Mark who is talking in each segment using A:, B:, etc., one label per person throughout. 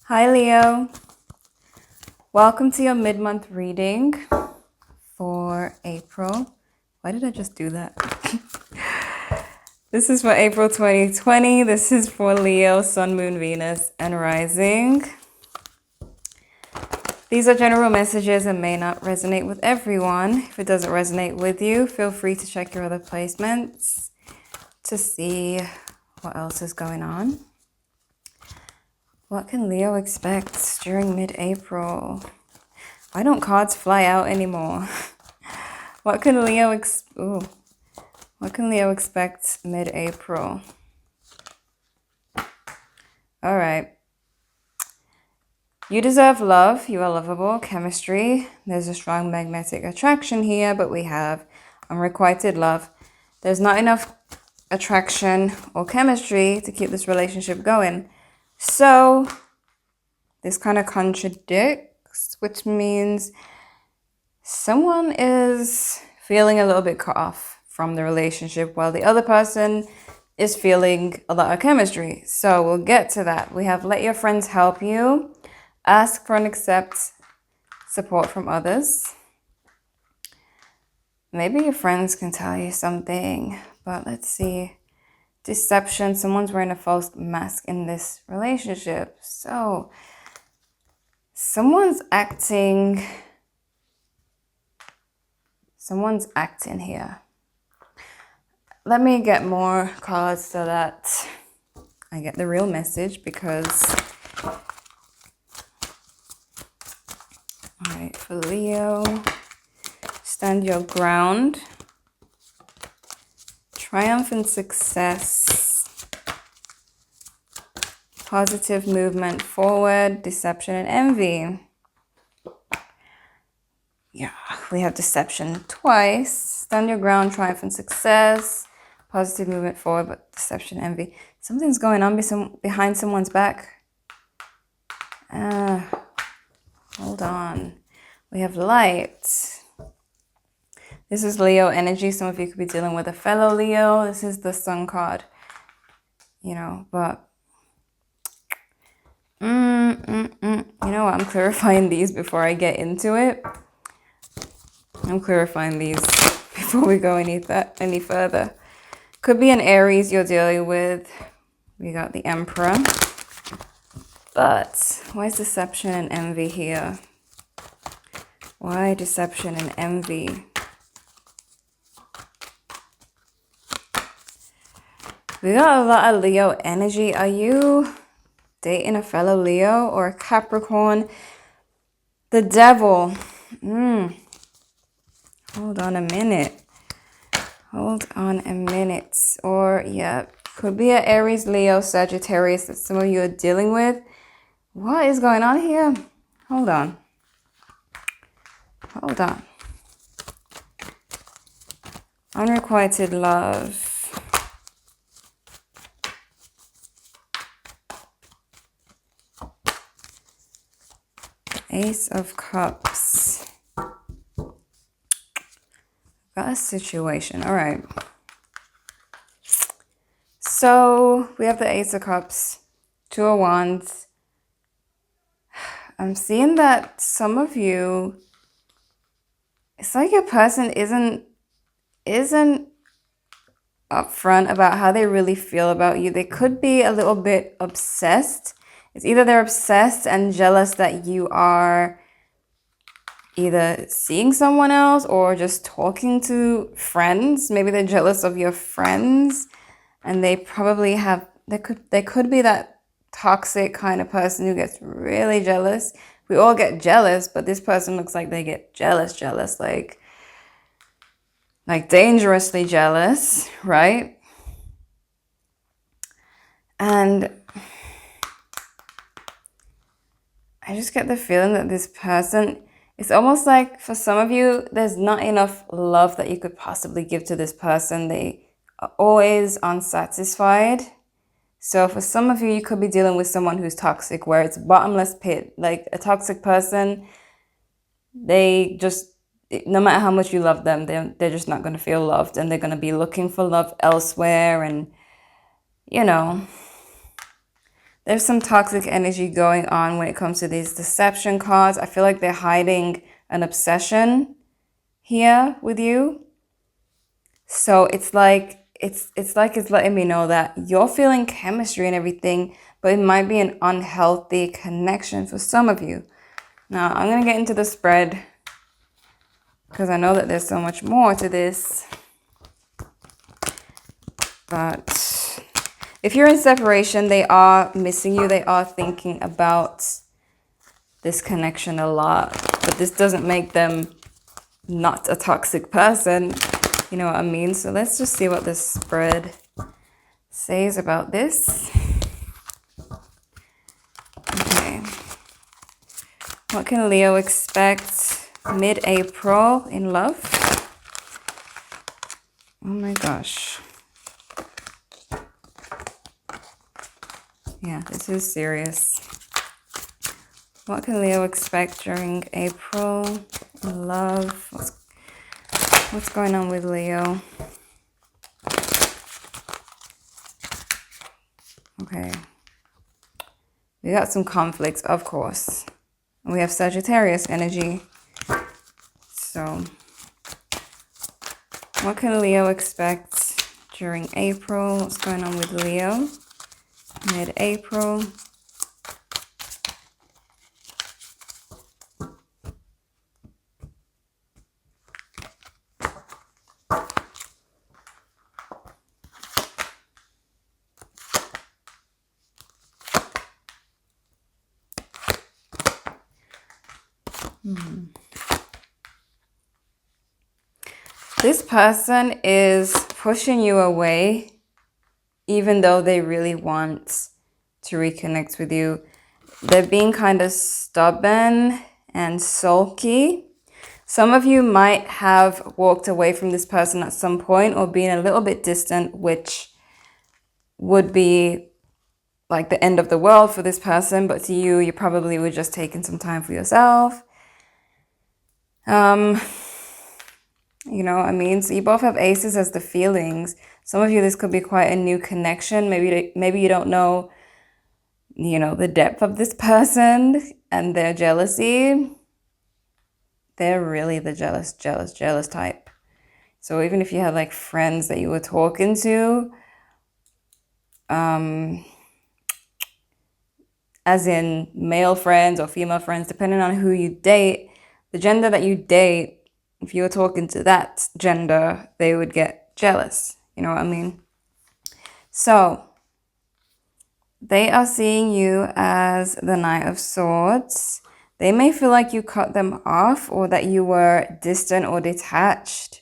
A: Hi Leo, welcome to your mid-month reading for April. Why did I just do that? This is for April 2020. This is for Leo, Sun, Moon, Venus, and Rising. These are general messages and may not resonate with everyone. If it doesn't resonate with you, feel free to check your other placements to see what else is going on. What can Leo expect during mid-April? Why don't cards fly out anymore? What can Leo expect mid-April? All right. You deserve love. You are lovable. Chemistry. There's a strong magnetic attraction here, but we have unrequited love. There's not enough attraction or chemistry to keep this relationship going. So this kind of contradicts, which means someone is feeling a little bit cut off from the relationship while the other person is feeling a lot of chemistry. So we'll get to that. We have let your friends help you. Ask for and accept support from others. Maybe your friends can tell you something, but let's see. Deception. Someone's wearing a false mask in this relationship. So someone's acting here. Let me get more cards so that I get the real message, because all right, for Leo, stand your ground. Triumph and success. Positive movement forward. Deception and envy. Yeah, we have deception twice. Stand your ground, triumph and success. Positive movement forward, but deception, envy. Something's going on behind someone's back. Hold on. We have light. This is Leo energy. Some of you could be dealing with a fellow Leo. This is the Sun card. You know, but you know what? I'm clarifying these before I get into it. I'm clarifying these before we go any further. Could be an Aries you're dealing with. We got the Emperor. But why is deception and envy here? Why deception and envy? We got a lot of Leo energy. Are you dating a fellow Leo or a Capricorn? The Devil. Hold on a minute. Or, yeah, could be an Aries, Leo, Sagittarius that some of you are dealing with. What is going on here? Hold on. Unrequited love. Ace of Cups. Got a situation. All right. So we have the Ace of Cups, Two of Wands. I'm seeing that some of you, it's like your person isn't upfront about how they really feel about you. They could be a little bit obsessed. It's either they're obsessed and jealous that you are either seeing someone else or just talking to friends. Maybe they're jealous of your friends, and they probably have, they could be that toxic kind of person who gets really jealous. We all get jealous, but this person looks like they get jealous, like dangerously jealous, right? And I just get the feeling that this person, it's almost like for some of you, there's not enough love that you could possibly give to this person. They are always unsatisfied. So for some of you, you could be dealing with someone who's toxic, where it's bottomless pit. Like a toxic person, they just, no matter how much you love them, they're just not going to feel loved, and they're going to be looking for love elsewhere. And, you know, there's some toxic energy going on when it comes to these deception cards. I feel like they're hiding an obsession here with you. So it's like it's letting me know that you're feeling chemistry and everything, but it might be an unhealthy connection for some of you. Now I'm gonna get into the spread because I know that there's so much more to this. But if you're in separation, they are missing you. They are thinking about this connection a lot, but this doesn't make them not a toxic person. You know what I mean? So let's just see what this spread says about this. Okay. What can Leo expect mid-April in love? Oh my gosh. Yeah, this is serious. What can Leo expect during April in love? What's going on with Leo? Okay. We got some conflicts, of course. And we have Sagittarius energy. So, what can Leo expect during April? What's going on with Leo? Mid-April. This person is pushing you away, even though they really want to reconnect with you. They're being kind of stubborn and sulky. Some of you might have walked away from this person at some point or been a little bit distant, which would be like the end of the world for this person. But to you, you probably were just taking some time for yourself. You know what I mean? So you both have aces as the feelings. Some of you, this could be quite a new connection. Maybe you don't know, you know, the depth of this person and their jealousy. They're really the jealous type. So even if you had like friends that you were talking to, as in male friends or female friends, depending on who you date, the gender that you date, if you were talking to that gender, they would get jealous. You know what I mean? So they are seeing you as the Knight of Swords. They may feel like you cut them off or that you were distant or detached.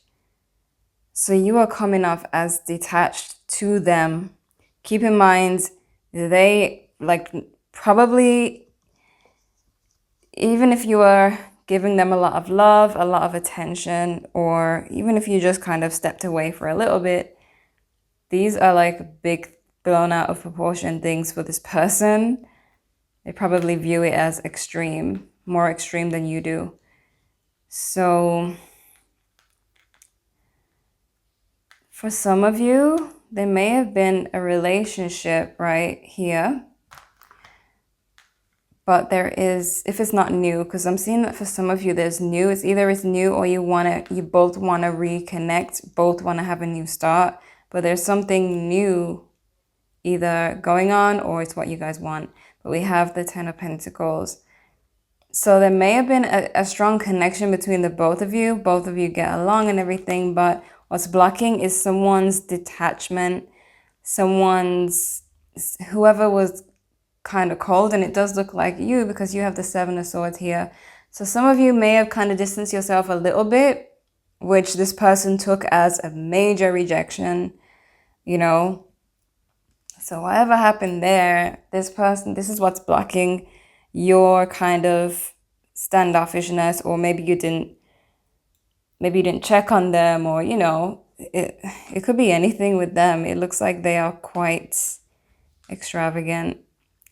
A: So you are coming off as detached to them. Keep in mind, they like probably, even if you are giving them a lot of love, a lot of attention, or even if you just kind of stepped away for a little bit, these are like big blown out of proportion things for this person. They probably view it as extreme, more extreme than you do. So for some of you, there may have been a relationship right here. But there is, if it's not new, because I'm seeing that for some of you, there's new. It's either it's new or you both want to reconnect, both want to have a new start. But there's something new either going on or it's what you guys want. But we have the Ten of Pentacles. So there may have been a strong connection between the both of you. Both of you get along and everything. But what's blocking is someone's detachment, whoever was kind of cold, and it does look like you because you have the Seven of Swords here. So some of you may have kind of distanced yourself a little bit, which this person took as a major rejection, you know. So whatever happened there, this is what's blocking your kind of standoffishness, or maybe you didn't check on them, or you know, it could be anything with them. It looks like they are quite extravagant.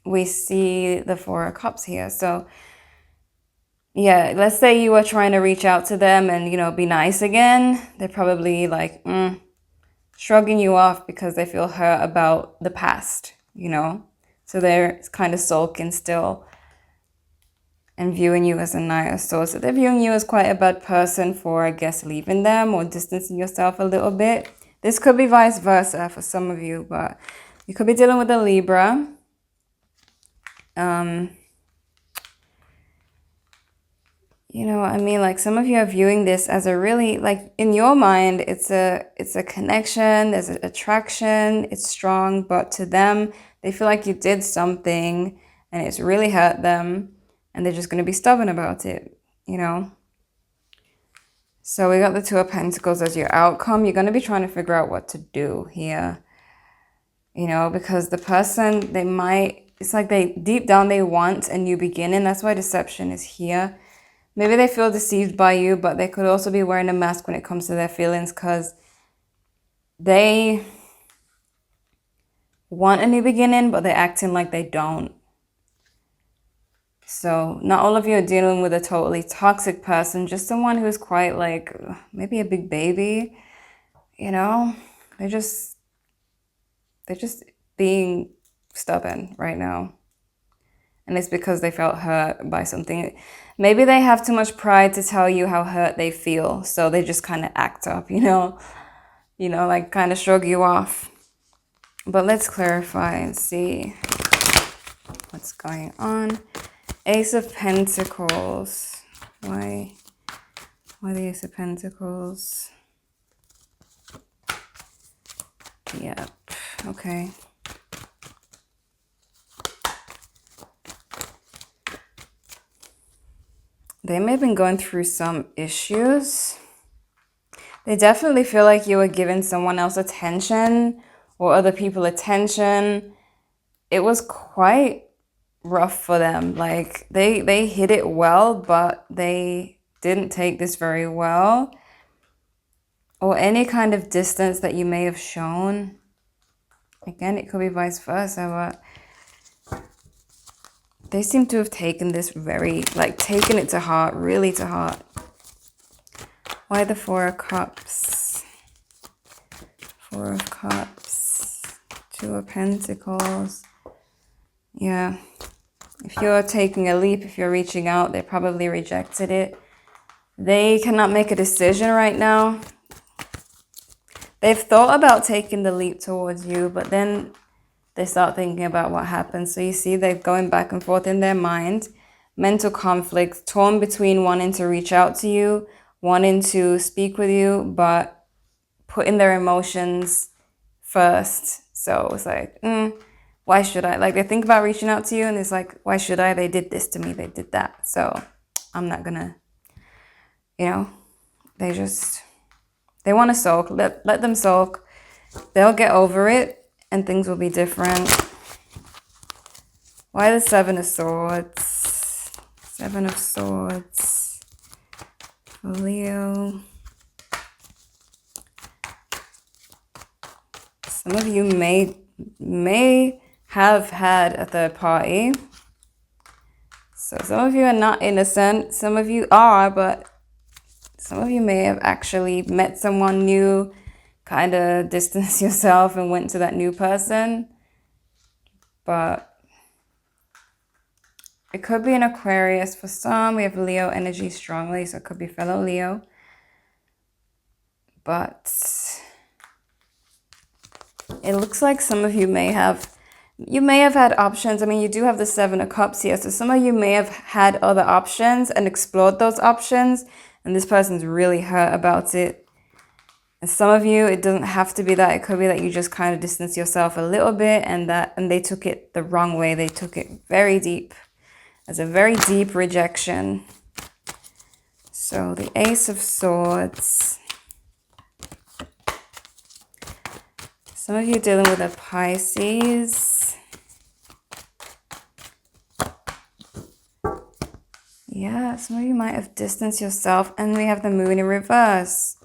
A: We see the Four of Cups here. So yeah, let's say you were trying to reach out to them and, you know, be nice again. They're probably like shrugging you off because they feel hurt about the past, you know. So they're kind of sulking still and viewing you as a Knight of Swords. So they're viewing you as quite a bad person for, I guess, leaving them or distancing yourself a little bit. This could be vice versa for some of you, but you could be dealing with a Libra. You know what I mean? Like, some of you are viewing this as a really, like, in your mind, it's a connection, there's an attraction, it's strong, but to them, they feel like you did something and it's really hurt them and they're just going to be stubborn about it, you know? So we got the Two of Pentacles as your outcome. You're going to be trying to figure out what to do here, you know, because the person, they might, it's like they, deep down, they want a new beginning. That's why deception is here. Maybe they feel deceived by you, but they could also be wearing a mask when it comes to their feelings because they want a new beginning, but they're acting like they don't. So not all of you are dealing with a totally toxic person, just someone who's quite like maybe a big baby, you know? They're just being stubborn right now. And it's because they felt hurt by something. Maybe they have too much pride to tell you how hurt they feel. So they just kind of act up, you know, like kind of shrug you off. But let's clarify and see what's going on. Ace of Pentacles. Why the Ace of Pentacles? Yep. Okay. They may have been going through some issues. They definitely feel like you were giving someone else attention or other people attention. It was quite rough for them. Like they hit it well, but they didn't take this very well. Or any kind of distance that you may have shown. Again, it could be vice versa, but they seem to have taken this very, like, taken it to heart, really to heart. Why the Four of Cups? Four of Cups. Two of Pentacles. Yeah. If you're taking a leap, if you're reaching out, they probably rejected it. They cannot make a decision right now. They've thought about taking the leap towards you, but then they start thinking about what happened. So you see, they're going back and forth in their mind. Mental conflict, torn between wanting to reach out to you, wanting to speak with you, but putting their emotions first. So it's like, why should I? Like, they think about reaching out to you and it's like, why should I? They did this to me. They did that. So I'm not gonna, you know, they want to sulk. Let them sulk. They'll get over it. And things will be different. Why the Seven of Swords? Seven of Swords. For Leo. Some of you may have had a third party. So some of you are not innocent. Some of you are, but some of you may have actually met someone new, kind of distance yourself and went to that new person. But it could be an Aquarius for some. We have Leo energy strongly, so it could be fellow Leo. But it looks like some of you may have had options. I mean, you do have the Seven of Cups here, so some of you may have had other options and explored those options, and this person's really hurt about it. And some of you, it doesn't have to be that. It could be that you just kind of distance yourself a little bit and they took it the wrong way. They took it very deep, as a very deep rejection. So the Ace of Swords. Some of you dealing with a Pisces. Yeah, some of you might have distanced yourself, and we have the Moon in reverse.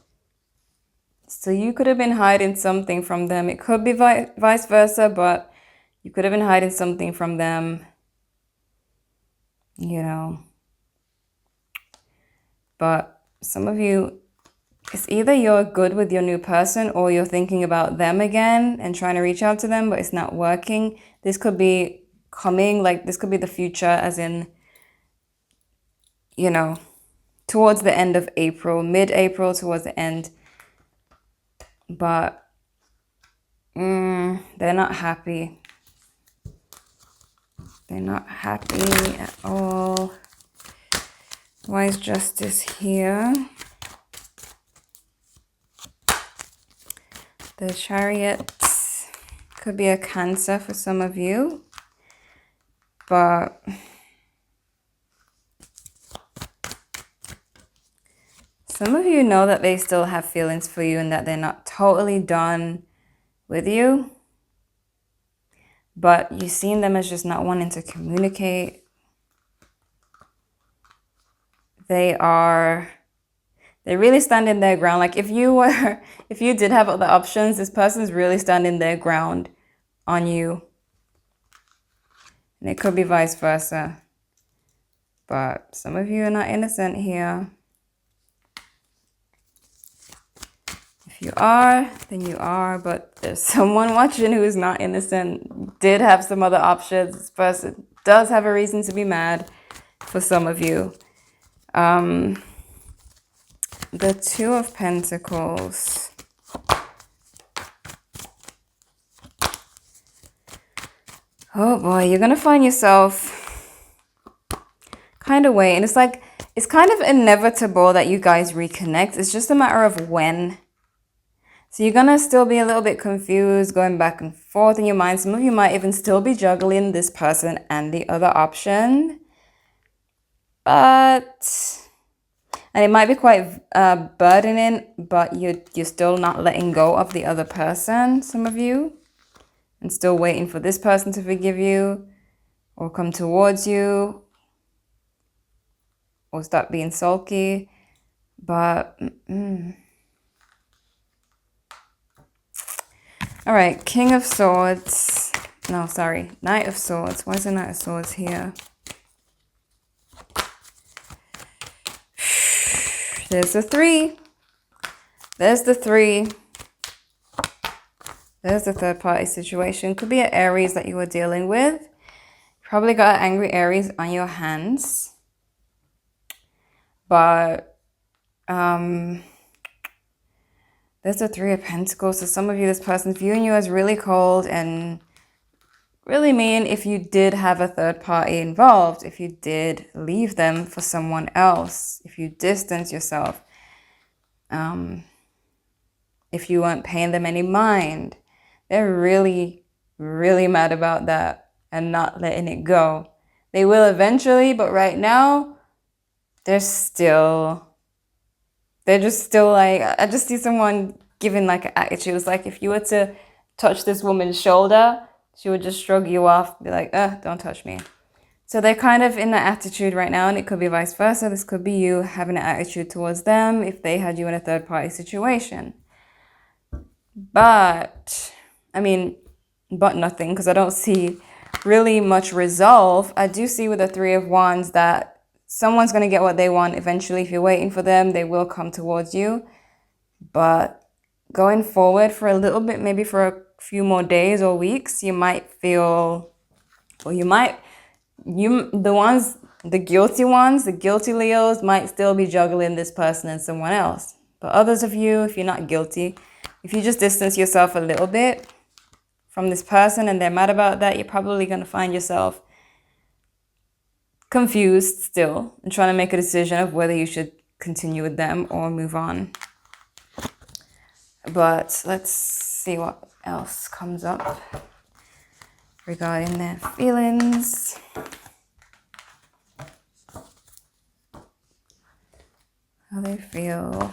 A: So you could have been hiding something from them. It could be vice versa, but you could have been hiding something from them, you know. But some of you, it's either you're good with your new person or you're thinking about them again and trying to reach out to them, but it's not working. This could be coming. Like this could be the future, as in, you know, towards the end of April, mid-April, towards the end. But they're not happy. They're not happy at all. Why is Justice here? The Chariot could be a Cancer for some of you. But some of you know that they still have feelings for you and that they're not totally done with you. But you've seen them as just not wanting to communicate. They really standing their ground. Like if you did have other options, this person's really standing their ground on you. And it could be vice versa. But some of you are not innocent here. If you are, then you are. But there's someone watching who is not innocent, did have some other options. This person does have a reason to be mad for some of you. The Two of Pentacles. Oh boy, you're going to find yourself kind of waiting. It's like, it's kind of inevitable that you guys reconnect. It's just a matter of when. So you're going to still be a little bit confused, going back and forth in your mind. Some of you might even still be juggling this person and the other option. And it might be quite burdening, but you're still not letting go of the other person, some of you. And still waiting for this person to forgive you or come towards you or stop being sulky. But, all right, King of Swords. No, sorry, Knight of Swords. Why is the Knight of Swords here? There's the 3. There's the 3. There's the third party situation. Could be an Aries that you were dealing with. Probably got an angry Aries on your hands. But there's the 3 of Pentacles. So some of you, this person's viewing you as really cold and really mean if you did have a third party involved, if you did leave them for someone else, if you distance yourself, if you weren't paying them any mind. They're really, really mad about that and not letting it go. They will eventually, but right now, they're just still like, I just see someone giving like an attitude. It's like if you were to touch this woman's shoulder, she would just shrug you off, be like, don't touch me. So they're kind of in that attitude right now, and it could be vice versa. This could be you having an attitude towards them if they had you in a third party situation. But nothing, because I don't see really much resolve. I do see with the 3 of Wands that someone's going to get what they want eventually. If you're waiting for them, they will come towards you. But going forward for a little bit, maybe for a few more days or weeks, you might feel, or the guilty ones, the guilty Leos might still be juggling this person and someone else. But others of you, if you're not guilty, if you just distance yourself a little bit from this person and they're mad about that, you're probably going to find yourself confused still and trying to make a decision of whether you should continue with them or move on. But let's see what else comes up regarding their feelings. How they feel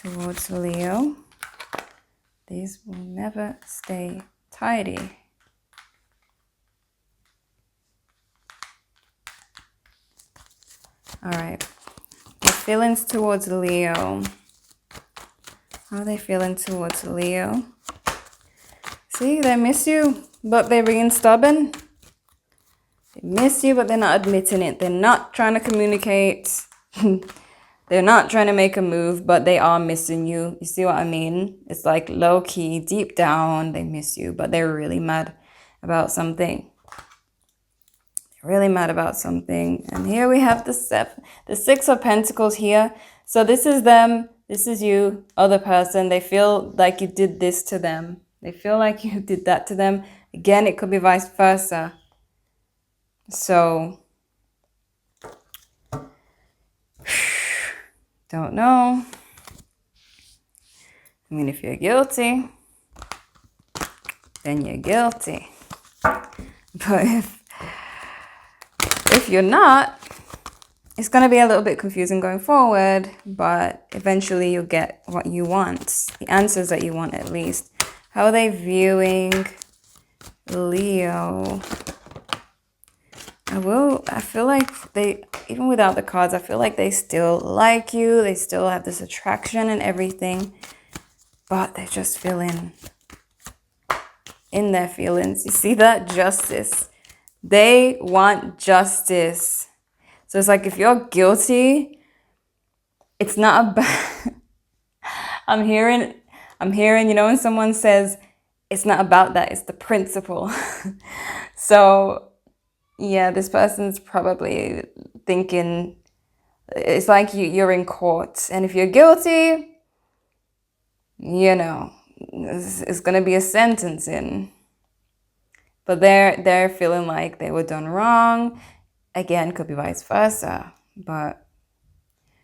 A: towards Leo. These will never stay tidy. All right. Their feelings towards Leo. How are they feeling towards Leo? See, they miss you, but they're being stubborn. They miss you, but they're not admitting it. They're not trying to communicate. They're not trying to make a move, but they are missing you. You see what I mean? It's like low-key, deep down, they miss you, but they're really mad about something. They're really mad about something. And here we have the Six of Pentacles here. So this is them. This is you, other person. They feel like you did this to them. They feel like you did that to them. Again, it could be vice versa. So, don't know. I mean, if you're guilty, then you're guilty. But if you're not, it's going to be a little bit confusing going forward, but eventually you'll get what you want, the answers that you want at least. How are they viewing Leo? I feel like they, even without the cards, I feel like they still like you. They still have this attraction and everything, but they're just feeling in their feelings. You see that? Justice. They want justice. So it's like if you're guilty, it's not about... I'm hearing, you know, when someone says it's not about that, it's the principle. So yeah, this person's probably thinking, it's like you're in court, and if you're guilty, you know, it's going to be a sentencing. But they're feeling like they were done wrong. Again, could be vice versa. But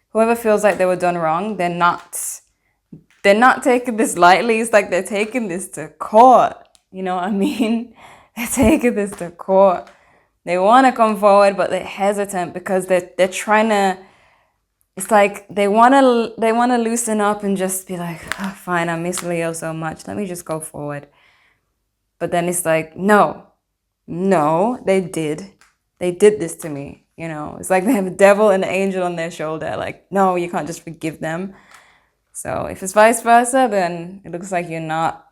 A: whoever feels like they were done wrong, they're not taking this lightly. It's like they're taking this to court. You know what I mean? They're taking this to court. They want to come forward, but they're hesitant because they're trying to, it's like they want to loosen up and just be like, oh, fine, I miss Leo so much. Let me just go forward. But then it's like, no, they did this to me. You know, it's like they have a devil and an angel on their shoulder. Like, no, you can't just forgive them. So if it's vice versa, then it looks like you're not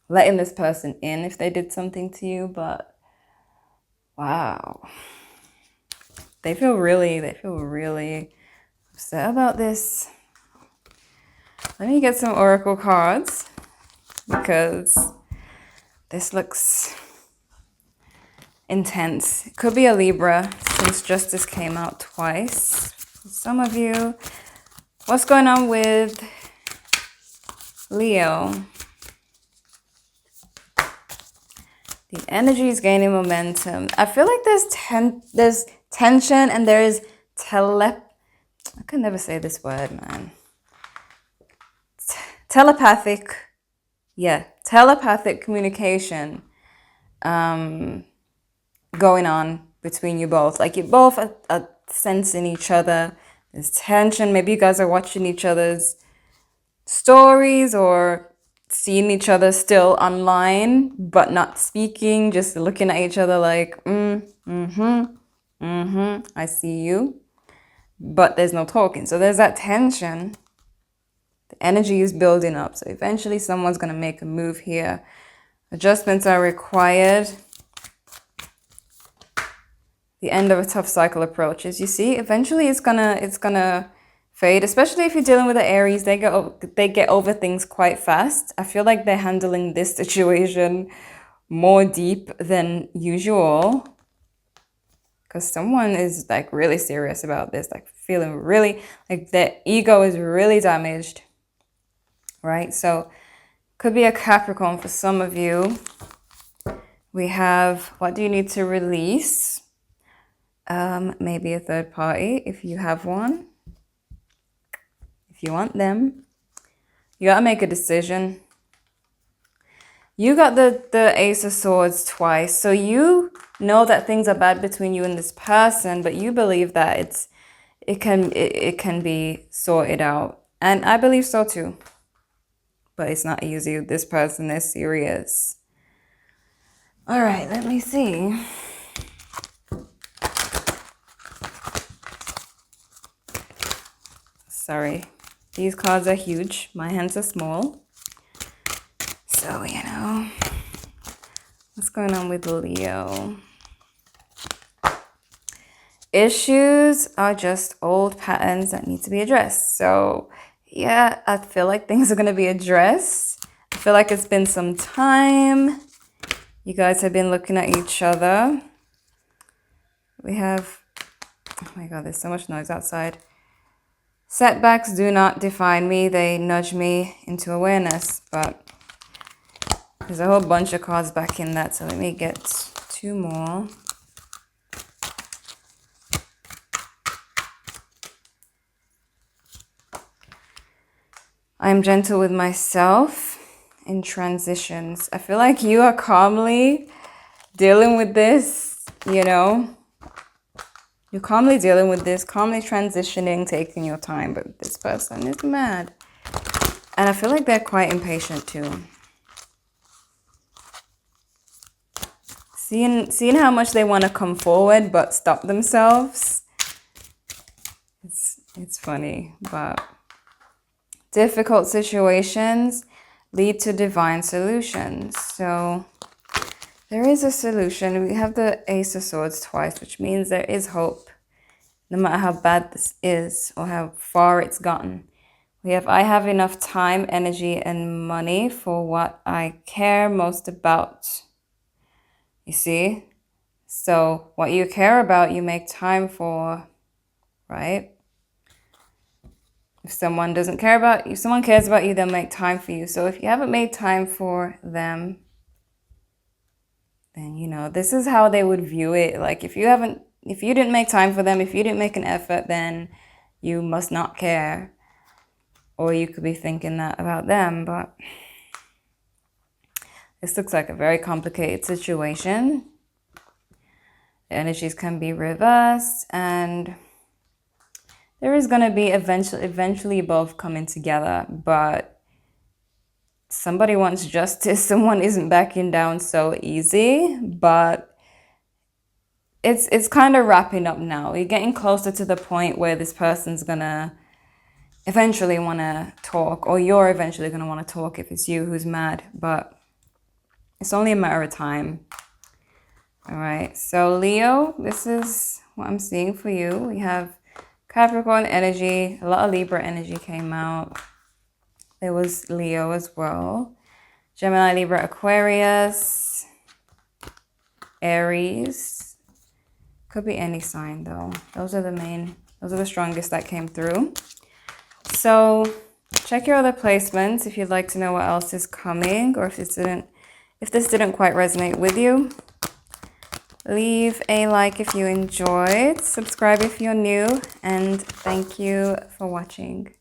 A: letting this person in if they did something to you. But wow, they feel really upset about this. Let me get some oracle cards because this looks intense. It could be a Libra since justice came out twice. For some of you, what's going on with Leo? The energy is gaining momentum. I feel like there's tension and there is I can never say this word, man. Telepathic communication going on between you both. Like you both are sensing each other. There's tension. Maybe you guys are watching each other's stories or seeing each other still online, but not speaking, just looking at each other like, I see you. But there's no talking. So there's that tension. The energy is building up. So eventually someone's going to make a move here. Adjustments are required. The end of a tough cycle approaches. You see, eventually it's gonna fade, especially if you're dealing with the Aries. They get over things quite fast. I feel like they're handling this situation more deep than usual because someone is like really serious about this, like feeling really like their ego is really damaged, right? So could be a Capricorn for some of you. We have, what do you need to release? Maybe a third party if you have one. If you want them, you gotta make a decision. You got the Ace of Swords twice, so you know that things are bad between you and this person, but you believe that it can be sorted out, and I believe so too. But it's not easy. This person is serious. All right, let me see. Sorry, these cards are huge. My hands are small. So, you know, what's going on with Leo? Issues are just old patterns that need to be addressed. So, yeah, I feel like things are going to be addressed. I feel like it's been some time. You guys have been looking at each other. We have, oh my God, there's so much noise outside. Setbacks do not define me. They nudge me into awareness, but there's a whole bunch of cards back in that. So let me get 2 more. I'm gentle with myself in transitions. I feel like you are calmly dealing with this, you know. You're calmly dealing with this, calmly transitioning, taking your time. But this person is mad. And I feel like they're quite impatient too. Seeing how much they want to come forward but stop themselves. It's funny, but difficult situations lead to divine solutions. So there is a solution. We have the Ace of Swords twice, which means there is hope, no matter how bad this is or how far it's gotten. We have, I have enough time, energy, and money for what I care most about. You see? So what you care about, you make time for, right? If someone doesn't care about you, someone cares about you, they'll make time for you. So if you haven't made time for them, then, you know, this is how they would view it. Like if you didn't make time for them, if you didn't make an effort, then you must not care. Or you could be thinking that about them, but this looks like a very complicated situation. The energies can be reversed, and there is going to be eventually both coming together, but somebody wants justice. Someone isn't backing down so easy, but it's kind of wrapping up now. You're getting closer to the point where this person's going to eventually want to talk, or you're eventually going to want to talk if it's you who's mad, but it's only a matter of time. All right, so Leo, this is what I'm seeing for you. We have Capricorn energy, a lot of Libra energy came out. There was Leo as well. Gemini, Libra, Aquarius, Aries. Could be any sign though. Those are the strongest that came through. So check your other placements if you'd like to know what else is coming, or if this didn't quite resonate with you. Leave a like if you enjoyed, subscribe if you're new, and thank you for watching.